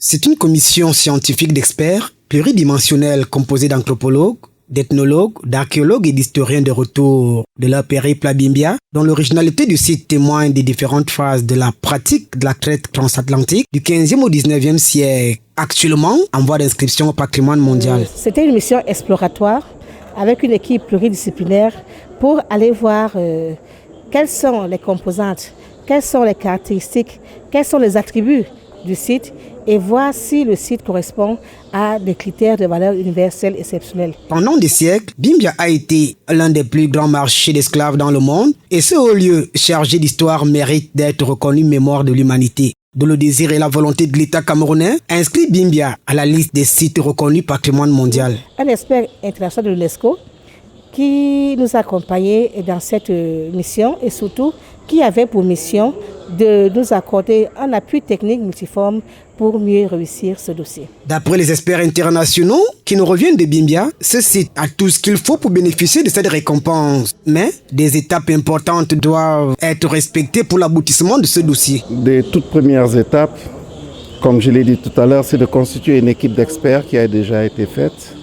C'est une commission scientifique d'experts pluridimensionnelle composée d'anthropologues, d'ethnologues, d'archéologues et d'historiens de retour de leur périple à Bimbia, dont l'originalité du site témoigne des différentes phases de la pratique de la traite transatlantique du 15e au 19e siècle, actuellement en voie d'inscription au patrimoine mondial. C'était une mission exploratoire avec une équipe pluridisciplinaire pour aller voir quelles sont les composantes, quelles sont les caractéristiques, quels sont les attributs du site et voir si le site correspond à des critères de valeur universelle exceptionnelle. Pendant des siècles, Bimbia a été l'un des plus grands marchés d'esclaves dans le monde et ce haut lieu chargé d'histoire mérite d'être reconnu mémoire de l'humanité. D'où le désir et la volonté de l'État camerounais inscrit Bimbia à la liste des sites reconnus patrimoine mondial. Un expert international de l'UNESCO qui nous a accompagnés dans cette mission et surtout qui avait pour mission de nous accorder un appui technique multiforme pour mieux réussir ce dossier. D'après les experts internationaux qui nous reviennent de Bimbia, ce site a tout ce qu'il faut pour bénéficier de cette récompense. Mais des étapes importantes doivent être respectées pour l'aboutissement de ce dossier. Les toutes premières étapes, comme je l'ai dit tout à l'heure, c'est de constituer une équipe d'experts qui a déjà été faite.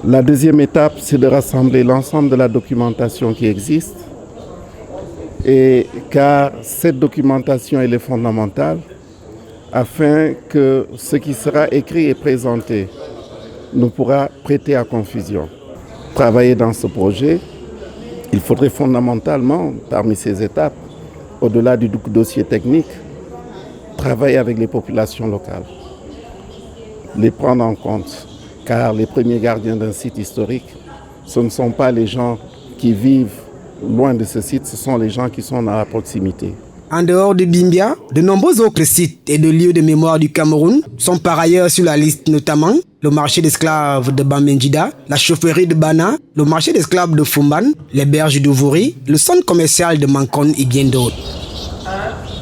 La deuxième étape, c'est de rassembler l'ensemble de la documentation qui existe. Et car cette documentation elle est fondamentale afin que ce qui sera écrit et présenté ne pourra prêter à confusion. Travailler dans ce projet, il faudrait fondamentalement, parmi ces étapes, au-delà du dossier technique, travailler avec les populations locales, les prendre en compte, car les premiers gardiens d'un site historique, ce ne sont pas les gens qui vivent loin de ce site, ce sont les gens qui sont dans la proximité. En dehors de Bimbia, de nombreux autres sites et de lieux de mémoire du Cameroun sont par ailleurs sur la liste, notamment le marché d'esclaves de Bamendjida, la chaufferie de Bana, le marché d'esclaves de Fumban, les berges d'Ouvuri, le centre commercial de Mankon et bien d'autres.